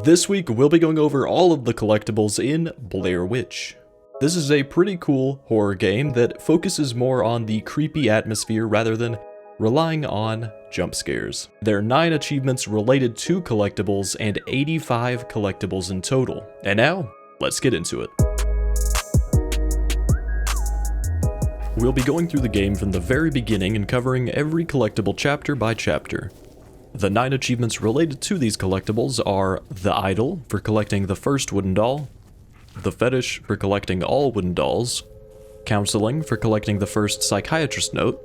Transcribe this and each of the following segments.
This week, we'll be going over all of the collectibles in Blair Witch. This is a pretty cool horror game that focuses more on the creepy atmosphere rather than relying on jump scares. There are 9 achievements related to collectibles and 85 collectibles in total. And now, let's get into it. We'll be going through the game from the very beginning and covering every collectible chapter by chapter. The 9 achievements related to these collectibles are the Idol for collecting the first wooden doll, the Fetish for collecting all wooden dolls, Counseling for collecting the first psychiatrist note,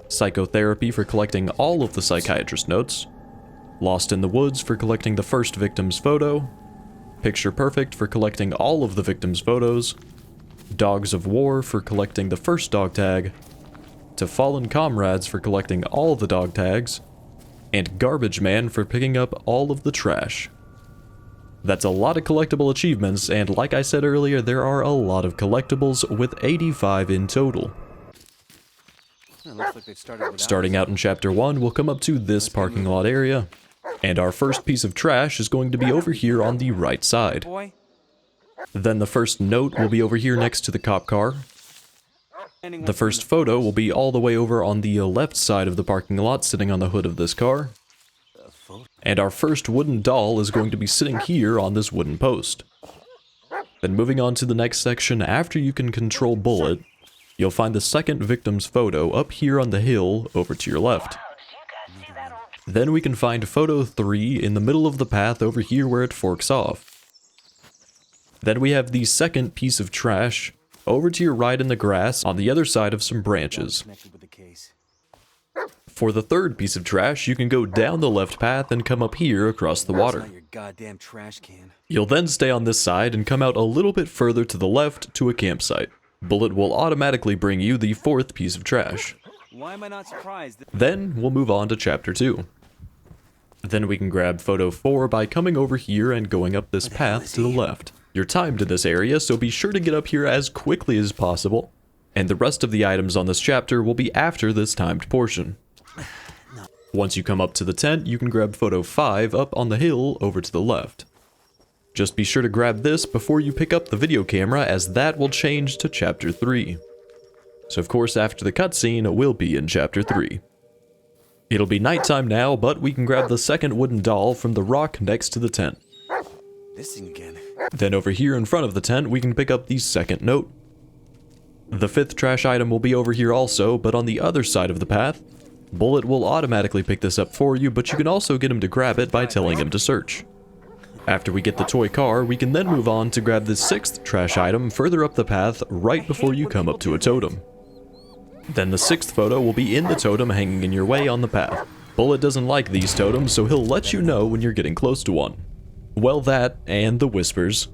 Psychotherapy for collecting all of the psychiatrist notes, Lost in the Woods for collecting the first victim's photo, Picture Perfect for collecting all of the victim's photos, Dogs of War for collecting the first dog tag, To Fallen Comrades for collecting all of the dog tags, and Garbage Man for picking up all of the trash. That's a lot of collectible achievements, and like I said earlier, there are a lot of collectibles with 85 in total. Starting out in Chapter 1, we'll come up to this parking lot area, and our first piece of trash is going to be over here on the right side. Then the first note will be over here next to the cop car. The first photo will be all the way over on the left side of the parking lot, sitting on the hood of this car. And our first wooden doll is going to be sitting here on this wooden post. Then moving on to the next section, after you can control Bullet, you'll find the second victim's photo up here on the hill over to your left. Then we can find photo 3 in the middle of the path over here where it forks off. Then we have the second piece of trash over to your right in the grass on the other side of some branches. For the third piece of trash, you can go down the left path and come up here across the water. You'll then stay on this side and come out a little bit further to the left to a campsite. Bullet will automatically bring you the fourth piece of trash. Then we'll move on to Chapter 2. Then we can grab photo 4 by coming over here and going up this path to the left. You're timed in this area, so be sure to get up here as quickly as possible, and the rest of the items on this chapter will be after this timed portion. Once you come up to the tent, you can grab photo 5 up on the hill over to the left. Just be sure to grab this before you pick up the video camera, as that will change to Chapter 3. So of course after the cutscene, we'll be in Chapter 3. It'll be nighttime now, but we can grab the second wooden doll from the rock next to the tent. This thing again. Then over here in front of the tent, we can pick up the second note. The fifth trash item will be over here also, but on the other side of the path. Bullet will automatically pick this up for you, but you can also get him to grab it by telling him to search. After we get the toy car, we can then move on to grab the sixth trash item further up the path right before you come up to a totem. Then the sixth photo will be in the totem hanging in your way on the path. Bullet doesn't like these totems, so he'll let you know when you're getting close to one. Well, that, and the whispers.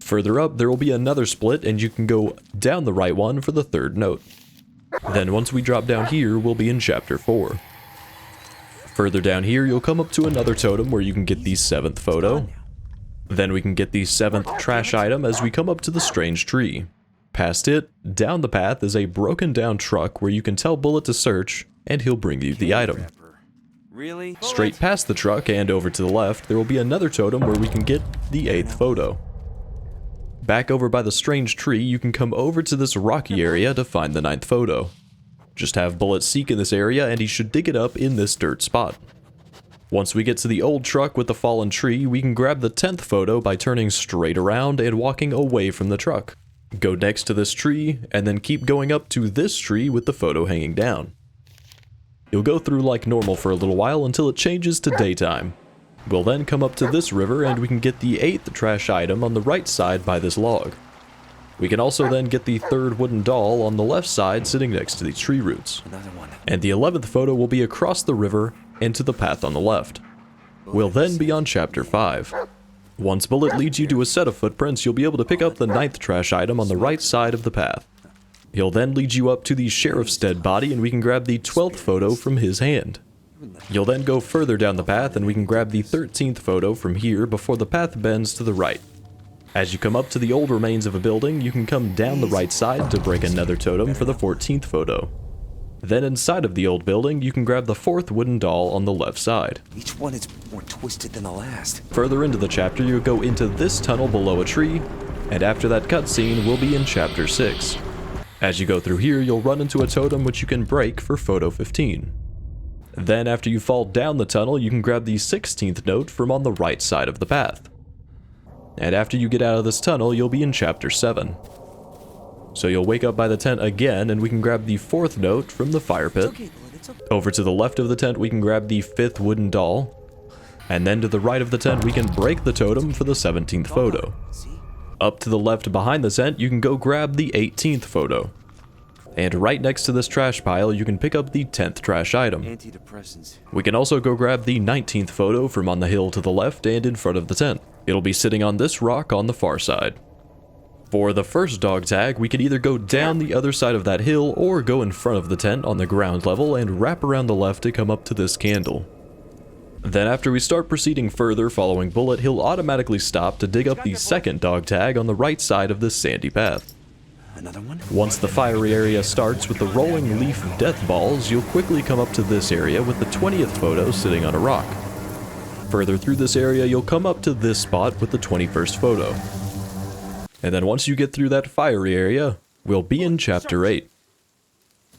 Further up, there will be another split, and you can go down the right one for the third note. Then once we drop down here, we'll be in Chapter 4. Further down here, you'll come up to another totem where you can get the 7th photo. Then we can get the 7th trash item as we come up to the strange tree. Past it, down the path is a broken down truck where you can tell Bullet to search, and he'll bring you the item. Really? Straight past the truck and over to the left, there will be another totem where we can get the 8th photo. Back over by the strange tree, you can come over to this rocky area to find the 9th photo. Just have Bullet seek in this area and he should dig it up in this dirt spot. Once we get to the old truck with the fallen tree, we can grab the 10th photo by turning straight around and walking away from the truck. Go next to this tree, and then keep going up to this tree with the photo hanging down. You'll go through like normal for a little while until it changes to daytime. We'll then come up to this river and we can get the 8th trash item on the right side by this log. We can also then get the 3rd wooden doll on the left side sitting next to these tree roots. And the 11th photo will be across the river and to the path on the left. We'll then be on Chapter 5. Once Bullet leads you to a set of footprints, you'll be able to pick up the 9th trash item on the right side of the path. He'll then lead you up to the sheriff's dead body and we can grab the 12th photo from his hand. You'll then go further down the path and we can grab the 13th photo from here before the path bends to the right. As you come up to the old remains of a building, you can come down the right side to break another totem for the 14th photo. Then inside of the old building, you can grab the 4th wooden doll on the left side. Each one is more twisted than the last. Further into the chapter, you go into this tunnel below a tree, and after that cutscene, we'll be in chapter 6. As you go through here, you'll run into a totem which you can break for photo 15. Then after you fall down the tunnel, you can grab the 16th note from on the right side of the path. And after you get out of this tunnel, you'll be in chapter 7. So you'll wake up by the tent again, and we can grab the 4th note from the fire pit. Over to the left of the tent, we can grab the 5th wooden doll. And then to the right of the tent, we can break the totem for the 17th photo. Up to the left behind the tent, you can go grab the 18th photo. And right next to this trash pile, you can pick up the 10th trash item. Antidepressants. We can also go grab the 19th photo from on the hill to the left and in front of the tent. It'll be sitting on this rock on the far side. For the first dog tag, we can either go down the other side of that hill or go in front of the tent on the ground level and wrap around the left to come up to this candle. Then after we start proceeding further following Bullet, he'll automatically stop to dig up the second dog tag on the right side of this sandy path. Another one? Once the fiery area starts with the rolling leaf death balls, you'll quickly come up to this area with the 20th photo sitting on a rock. Further through this area, you'll come up to this spot with the 21st photo. And then once you get through that fiery area, we'll be in chapter 8.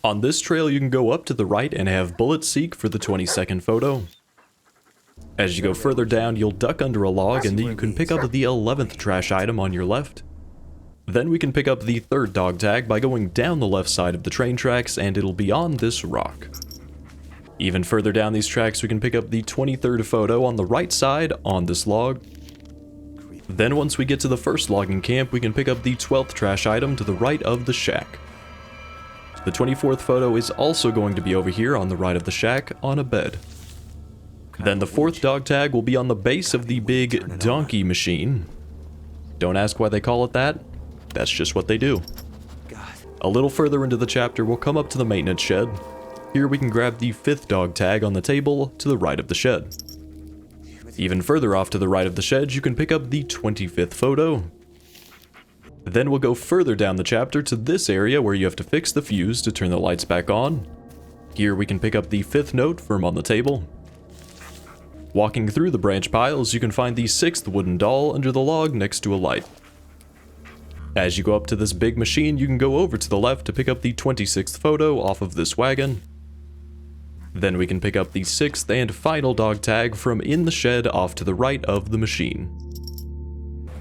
On this trail, you can go up to the right and have Bullet seek for the 22nd photo. As you go further down, you'll duck under a log and then you can pick up the 11th trash item on your left. Then we can pick up the 3rd dog tag by going down the left side of the train tracks, and it'll be on this rock. Even further down these tracks, we can pick up the 23rd photo on the right side on this log. Then once we get to the first logging camp, we can pick up the 12th trash item to the right of the shack. The 24th photo is also going to be over here on the right of the shack on a bed. Then the 4th dog tag will be on the base of the big donkey machine. Don't ask why they call it that. That's just what they do. A little further into the chapter, we'll come up to the maintenance shed. Here we can grab the 5th dog tag on the table to the right of the shed. Even further off to the right of the shed, you can pick up the 25th photo. Then we'll go further down the chapter to this area where you have to fix the fuse to turn the lights back on. Here we can pick up the 5th note from on the table. Walking through the branch piles, you can find the 6th wooden doll under the log next to a light. As you go up to this big machine, you can go over to the left to pick up the 26th photo off of this wagon. Then we can pick up the 6th and final dog tag from in the shed off to the right of the machine.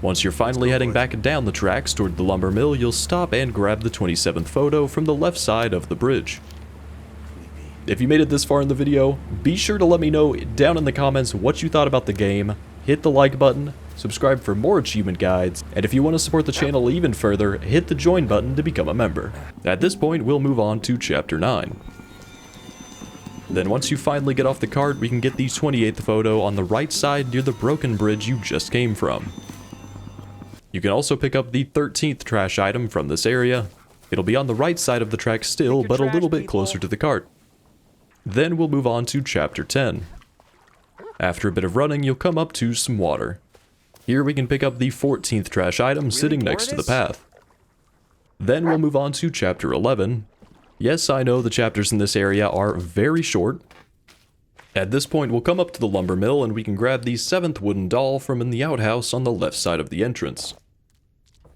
Once you're finally heading back down the tracks toward the lumber mill, you'll stop and grab the 27th photo from the left side of the bridge. If you made it this far in the video, be sure to let me know down in the comments what you thought about the game, hit the like button, subscribe for more achievement guides, and if you want to support the channel even further, hit the join button to become a member. At this point, we'll move on to chapter 9. Then once you finally get off the cart, we can get the 28th photo on the right side near the broken bridge you just came from. You can also pick up the 13th trash item from this area. It'll be on the right side of the track still, but a little bit closer to the cart. Then we'll move on to chapter 10. After a bit of running, you'll come up to some water. Here we can pick up the 14th trash item sitting next to the path. Then we'll move on to chapter 11. Yes, I know the chapters in this area are very short. At this point, we'll come up to the lumber mill and we can grab the 7th wooden doll from in the outhouse on the left side of the entrance.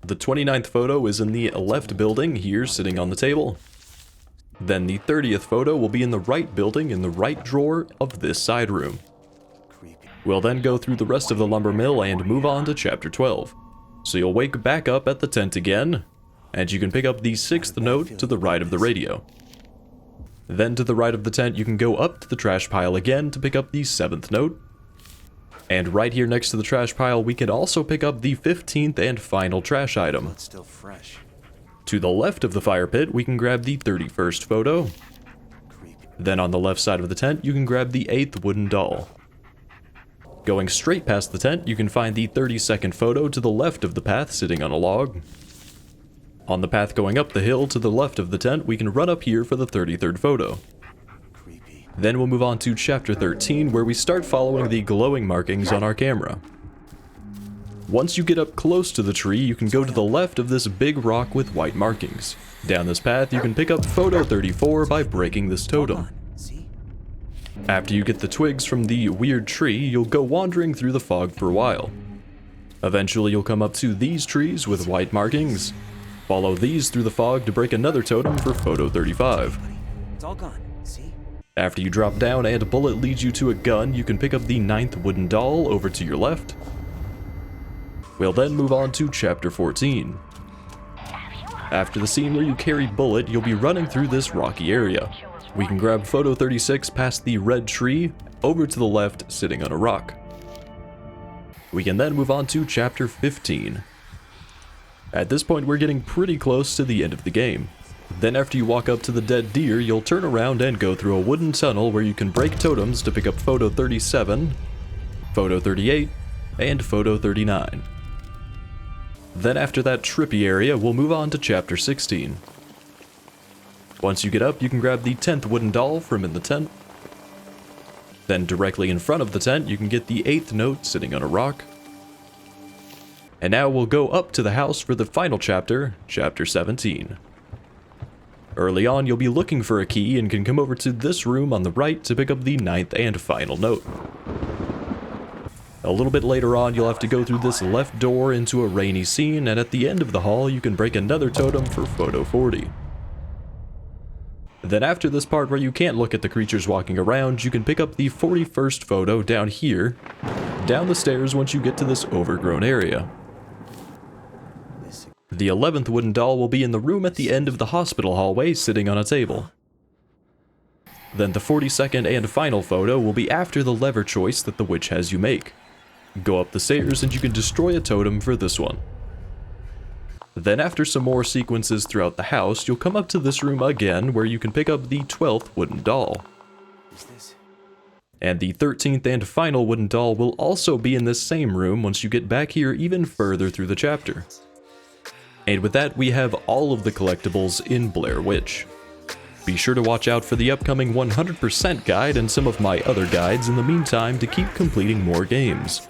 The 29th photo is in the left building here sitting on the table. Then the 30th photo will be in the right building in the right drawer of this side room. We'll then go through the rest of the lumber mill and move on to chapter 12. So you'll wake back up at the tent again, and you can pick up the 6th note to the right of the radio. Then to the right of the tent, you can go up to the trash pile again to pick up the 7th note. And right here next to the trash pile, we can also pick up the 15th and final trash item. It's still fresh. To the left of the fire pit, we can grab the 31st photo. Then on the left side of the tent, you can grab the 8th wooden doll. Going straight past the tent, you can find the 32nd photo to the left of the path sitting on a log. On the path going up the hill to the left of the tent, we can run up here for the 33rd photo. Then we'll move on to chapter 13, where we start following the glowing markings on our camera. Once you get up close to the tree, you can go to the left of this big rock with white markings. Down this path, you can pick up photo 34 by breaking this totem. See? After you get the twigs from the weird tree, you'll go wandering through the fog for a while. Eventually, you'll come up to these trees with white markings. Follow these through the fog to break another totem for photo 35. It's all gone. See? After you drop down and a bullet leads you to a gun, you can pick up the 9th wooden doll over to your left. We'll then move on to chapter 14. After the scene where you carry Bullet, you'll be running through this rocky area. We can grab photo 36 past the red tree, over to the left, sitting on a rock. We can then move on to chapter 15. At this point, we're getting pretty close to the end of the game. Then after you walk up to the dead deer, you'll turn around and go through a wooden tunnel where you can break totems to pick up photo 37, photo 38, and photo 39. Then after that trippy area, we'll move on to chapter 16. Once you get up, you can grab the 10th wooden doll from in the tent. Then directly in front of the tent, you can get the 8th note sitting on a rock. And now we'll go up to the house for the final chapter, chapter 17. Early on, you'll be looking for a key and can come over to this room on the right to pick up the 9th and final note. A little bit later on, you'll have to go through this left door into a rainy scene, and at the end of the hall, you can break another totem for photo 40. Then after this part where you can't look at the creatures walking around, you can pick up the 41st photo down here, down the stairs once you get to this overgrown area. The 11th wooden doll will be in the room at the end of the hospital hallway sitting on a table. Then the 42nd and final photo will be after the lever choice that the witch has you make. Go up the stairs and you can destroy a totem for this one. Then after some more sequences throughout the house, you'll come up to this room again where you can pick up the 12th wooden doll. And the 13th and final wooden doll will also be in this same room once you get back here even further through the chapter. And with that, we have all of the collectibles in Blair Witch. Be sure to watch out for the upcoming 100% guide and some of my other guides in the meantime to keep completing more games.